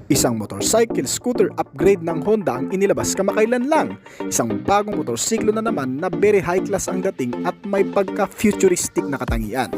Isang motorcycle scooter upgrade ng Honda ang inilabas kamakailan lang. Isang bagong motorsiklo na naman na very high class ang dating at may pagka-futuristic na katangian.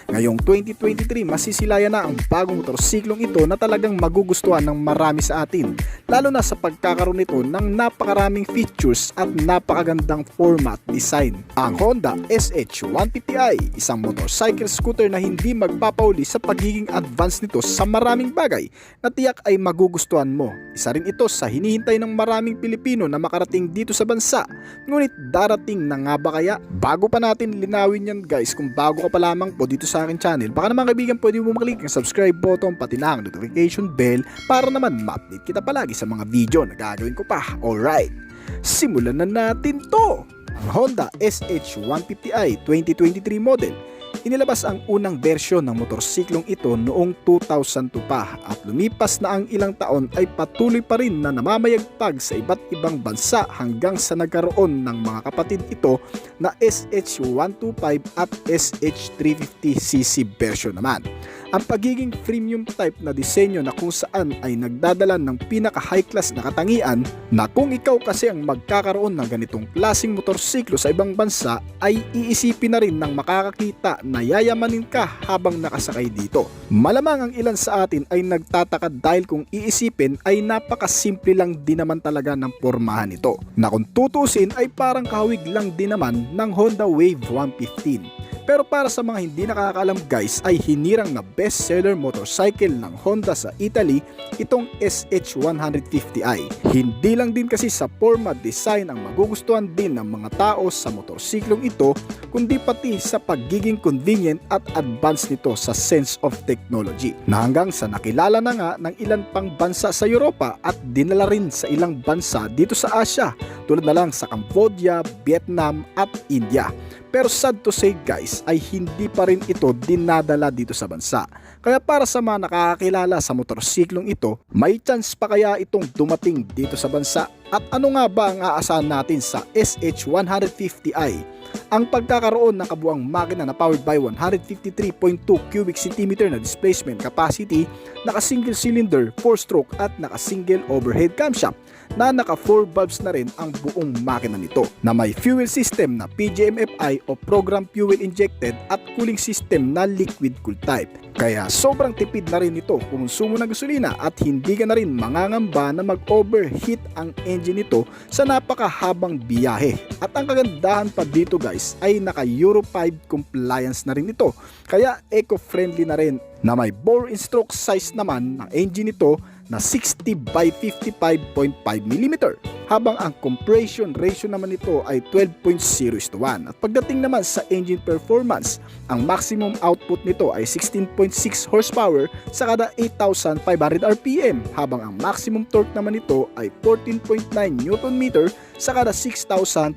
Ngayong 2023 masisilayan na ang bagong motorsiklong ito na talagang magugustuhan ng marami sa atin, lalo na sa pagkakaroon nito ng napakaraming features at napakagandang format design. Ang Honda SH150i, isang motorcycle scooter na hindi magpapauli sa pagiging advanced nito sa maraming bagay na tiyak ay magugustuhan mo. Isa rin ito sa hinihintay ng maraming Pilipino na makarating dito sa bansa. Ngunit darating na nga ba kaya? Bago pa natin linawin yan guys, kung bago ka pa lamang po dito sa akin channel, baka naman kaibigan pwede mo maklik ang subscribe button pati na ang notification bell para naman ma-update kita palagi sa mga video na gagawin ko pa. Alright, simulan na natin to! Ang Honda SH150i 2023 model. Inilabas ang unang bersyon ng motorsiklong ito noong 2002 pa at lumipas na ang ilang taon ay patuloy pa rin na namamayagpag sa iba't ibang bansa hanggang sa nagkaroon ng mga kapatid ito na SH125 at SH350cc version naman. Ang pagiging premium type na disenyo na kung saan ay nagdadala ng pinaka high class na katangian na kung ikaw kasi ang magkakaroon ng ganitong klaseng motorsiklo sa ibang bansa ay iisipin na rin ng makakakita na yayamanin ka habang nakasakay dito. Malamang ang ilan sa atin ay nagtataka dahil kung iisipin ay napakasimple lang din naman talaga ng pormahan ito, na kung tutusin ay parang kahawig lang din naman ng Honda Wave 115. Pero para sa mga hindi nakakaalam guys, ay hinirang na bestseller motorcycle ng Honda sa Italy itong SH150i. Hindi lang din kasi sa format design ang magugustuhan din ng mga tao sa motorsiklong ito, kundi pati sa pagiging convenient at advanced nito sa sense of technology, na hanggang sa nakilala na nga ng ilan pang bansa sa Europa at dinala rin sa ilang bansa dito sa Asia, tulad na lang sa Cambodia, Vietnam at India. Pero sad to say guys, ay hindi pa rin ito dinadala dito sa bansa. Kaya para sa mga nakakakilala sa motorsiklong ito, may chance pa kaya itong dumating dito sa bansa? At ano nga ba ang aasahan natin sa SH150i? Ang pagkakaroon ng kabuang makina na powered by 153.2 cubic centimeter na displacement capacity, naka single cylinder, 4-stroke at naka single overhead camshaft na naka 4 valves na rin ang buong makina nito, na may fuel system na PGM-FI o program fuel injected at cooling system na liquid cool type. Kaya sobrang tipid na rin ito kumonsumo ng gasolina at hindi ka na rin mangangamba na mag-overheat ang engine nito sa napakahabang biyahe. At ang kagandahan pa dito guys ay naka Euro 5 compliance na rin ito, kaya eco-friendly na rin, na may bore and stroke size naman ng engine nito na 60 by 55.5mm, habang ang compression ratio naman nito ay 12.0:1. At pagdating naman sa engine performance, ang maximum output nito ay 16.6 horsepower sa kada 8,500 RPM, habang ang maximum torque naman nito ay 14.9 Nm sa kada 6,500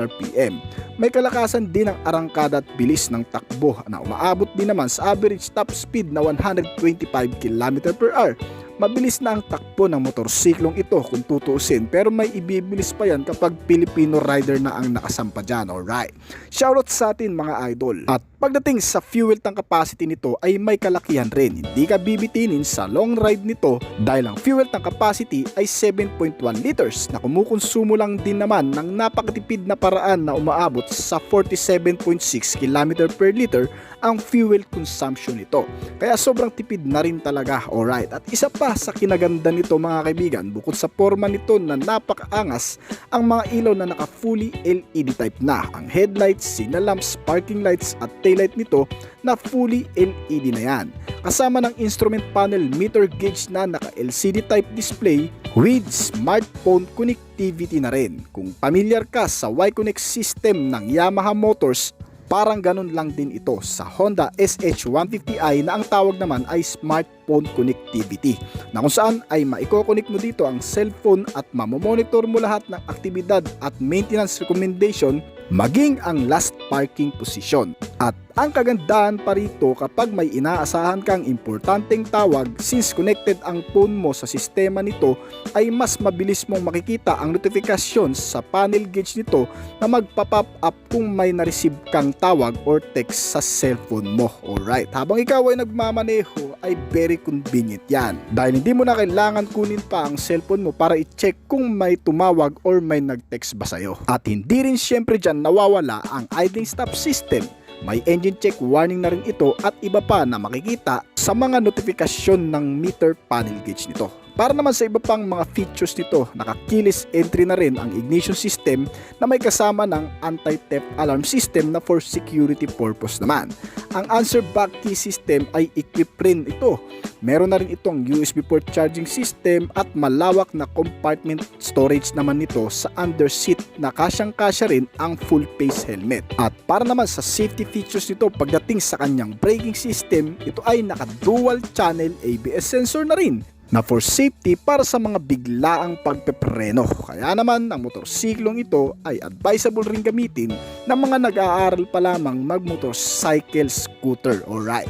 RPM. May kalakasan din ang arangkada at bilis ng takbo na umaabot din naman sa average top speed na 125 km/h. Mabilis na ang takbo ng motorsiklong ito kung tutuusin, pero may ibibilis pa yan kapag Filipino rider na ang nakasampa dyan. Alright, shoutout sa atin mga idol. At pagdating sa fuel tank capacity nito ay may kalakihan rin. Hindi ka bibitinin sa long ride nito dahil ang fuel tank capacity ay 7.1 liters na kumukonsumo lang din naman ng napakatipid na paraan na umaabot sa 47.6 km/liter ang fuel consumption nito. Kaya sobrang tipid na rin talaga. Alright, at isa pa sa kinaganda nito mga kaibigan, bukod sa forma nito na napakaangas, ang mga ilaw na naka fully LED type na. Ang headlights, signal lamps, parking lights at taillight nito na fully LED na yan. Kasama ng instrument panel meter gauge na naka LCD type display with smartphone connectivity na rin. Kung pamilyar ka sa Y-Connect system ng Yamaha Motors, parang ganun lang din ito sa Honda SH150i na ang tawag naman ay smartphone connectivity, na kung saan ay maiko-connect mo dito ang cellphone at mamomonitor mo lahat ng aktibidad at maintenance recommendation, maging ang last parking position. At ang kagandahan pa rito, kapag may inaasahan kang importanteng tawag, since connected ang phone mo sa sistema nito, ay mas mabilis mong makikita ang notification sa panel gauge nito na magpa-pop up kung may na-receive kang tawag or text sa cellphone mo. Alright, habang ikaw ay nagmamaneho ay very convenient yan. Dahil hindi mo na kailangan kunin pa ang cellphone mo para i-check kung may tumawag or may nag-text ba sa'yo. At hindi rin syempre dyan nawawala ang idling stop system. May engine check warning na rin ito at iba pa na makikita sa mga notifikasyon ng meter panel gauge nito. Para naman sa iba pang mga features nito, naka-keyless entry na rin ang ignition system na may kasama ng anti-theft alarm system na for security purpose naman. Ang answer back key system ay equipped rin ito. Meron na rin itong USB port charging system at malawak na compartment storage naman nito sa under seat na kasyang-kasya rin ang full face helmet. At para naman sa safety features nito pagdating sa kanyang braking system, ito ay naka-dual channel ABS sensor na rin na for safety para sa mga biglaang pagpepreno. Kaya naman ang motorsiklong ito ay advisable rin gamitin ng mga nag-aaral pa lamang mag-motorcycle scooter. Alright.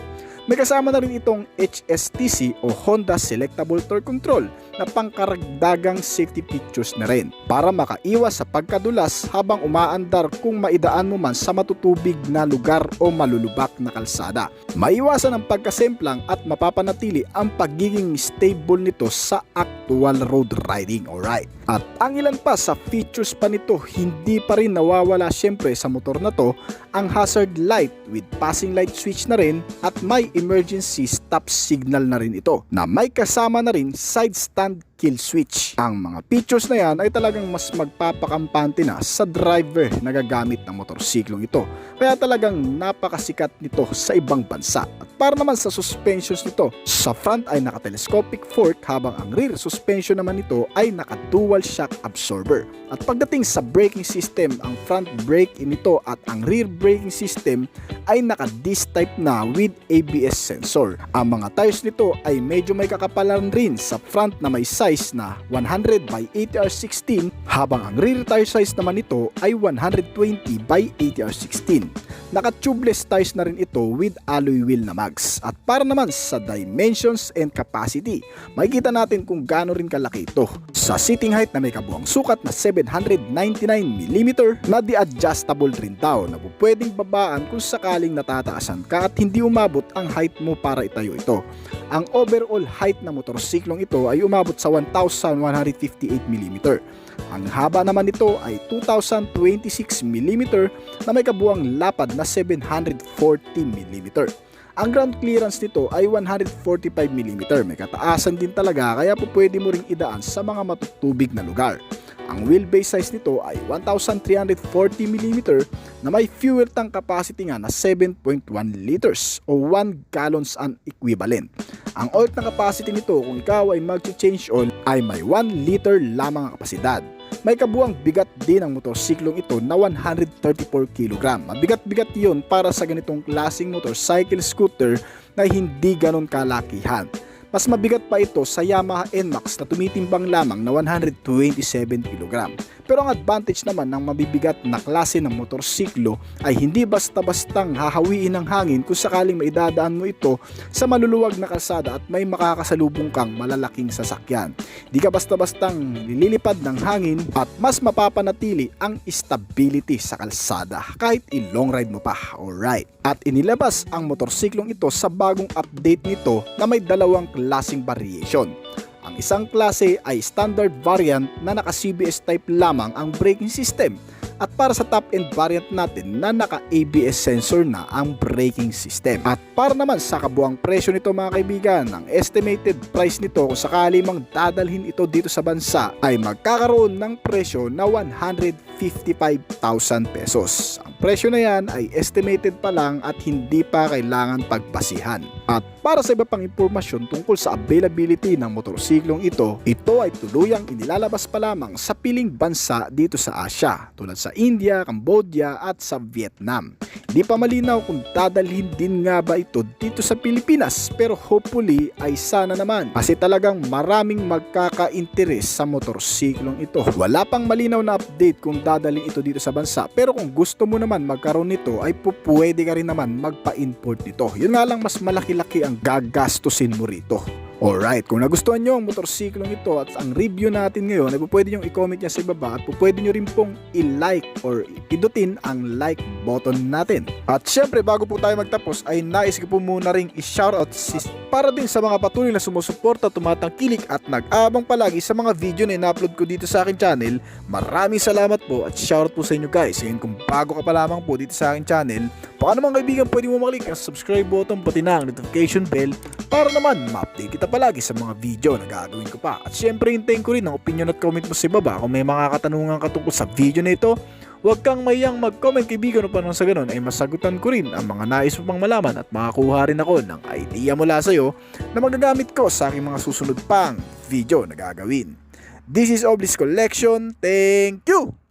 May kasama na rin itong HSTC o Honda Selectable Torque Control na pangkaragdagang safety features na rin para makaiwas sa pagkadulas habang umaandar kung maidaan mo man sa matutubig na lugar o malulubak na kalsada. Maiwasan ang pagkasemplang at mapapanatili ang pagiging stable nito sa actual road riding. Alright. At ang ilan pa sa features pa nito, hindi pa rin nawawala syempre sa motor na to ang hazard light with passing light switch na rin at may emergency stop signal na rin ito na may kasama na rin side stand kill switch. Ang mga features na yan ay talagang mas magpapakampante na sa driver na gagamit ng motorsiklong ito. Kaya talagang napakasikat nito sa ibang bansa. At para naman sa suspensions nito, sa front ay naka-telescopic fork habang ang rear suspension naman nito ay naka-dual shock absorber. At pagdating sa braking system, ang front brake nito at ang rear braking system ay naka-disc type na with ABS sensor. Ang mga tires nito ay medyo may kakapalan rin sa front na may size na 100 by 80R16 habang ang rear tire size naman nito ay 120 by 80R16. Naka-tubeless tires na rin ito with alloy wheel na mags. At para naman sa dimensions and capacity, makikita natin kung gaano rin kalaki ito. Sa seating height na may kabuang sukat na 799mm na di-adjustable rin daw na pwedeng babaan kung sakaling natataasan ka at hindi umabot ang height mo para itayo ito. Ang overall height na motorsiklong ito ay umabot sa 1,158mm. Ang haba naman nito ay 2,026mm na may kabuang lapad na 740mm. Ang ground clearance nito ay 145mm. May kataasan din talaga kaya po pwede mo ring idaan sa mga matutubig na lugar. Ang wheelbase size nito ay 1,340mm na may fuel tank capacity nga na 7.1 liters o 1 gallons an equivalent. Ang oil tank capacity nito kung ikaw ay mag-change oil ay may 1 liter lamang ang kapasidad. May kabuang bigat din ang motorsiklong ito na 134 kg. Mabigat-bigat yun para sa ganitong klaseng motorcycle scooter na hindi ganon kalakihan. Mas mabigat pa ito sa Yamaha NMAX na tumitimbang lamang na 127 kg. Pero ang advantage naman ng mabibigat na klase ng motorsiklo ay hindi basta-bastang hahawiin ng hangin kung sakaling maidadaan mo ito sa maluluwag na kalsada at may makakasalubong kang malalaking sasakyan. Di ka basta-bastang nililipad ng hangin at mas mapapanatili ang stability sa kalsada kahit i-long ride mo pa. Alright. At inilabas ang motorsiklong ito sa bagong update nito na may dalawang klaseng variation. Ang isang klase ay standard variant na naka-CBS type lamang ang braking system at para sa top-end variant natin na naka-ABS sensor na ang braking system. At para naman sa kabuang presyo nito mga kaibigan, ang estimated price nito kung sakali mang dadalhin ito dito sa bansa ay magkakaroon ng presyo na 155,000 pesos. Ang presyo na yan ay estimated pa lang at hindi pa kailangan pagbasihan. At para sa iba pang impormasyon tungkol sa availability ng motorsiklong ito ay tuluyang inilalabas pa lamang sa piling bansa dito sa Asia tulad sa India, Cambodia at sa Vietnam. Hindi pa malinaw kung dadalhin din nga ba ito dito sa Pilipinas pero hopefully ay sana naman kasi talagang maraming magkaka-interes sa motorsiklong ito. Wala pang malinaw na update kung dadalhin ito dito sa bansa pero kung gusto mo naman magkaroon nito ay pwede ka rin naman magpa-import nito. Yun nga lang mas malaki-laki ang gagastusin mo rito. Alright, kung nagustuhan nyo ang motorsiklong ito at ang review natin ngayon, ay pwede nyo i-comment niya sa ibaba at pwede nyo rin pong i-like or pindutin ang like button natin. At syempre, bago po tayo magtapos ay nais ko po muna ring i-shoutout para din sa mga patuloy na sumusuporta, tumatangkilik at nag-aabang palagi sa mga video na ina-upload ko dito sa akin channel. Maraming salamat po at shoutout po sa inyo guys. Ngayon, kung bago ka pa lamang po dito sa akin channel, baka naman kaibigan pwede mo maklik ang subscribe button pati na ang notification bell para naman ma-update kita palagi sa mga video na gagawin ko pa. At syempre, hintayin ko rin ang opinion at comment mo sa baba. Kung may mga katanungan ka tungkol sa video na ito, huwag kang mayang mag-comment kaibigan, upang sa ganun ay masagutan ko rin ang mga nais mo pang malaman at makakuha rin ako ng idea mula sa iyo na magagamit ko sa aking mga susunod pang video na gagawin. This is Oblis Collection. Thank you!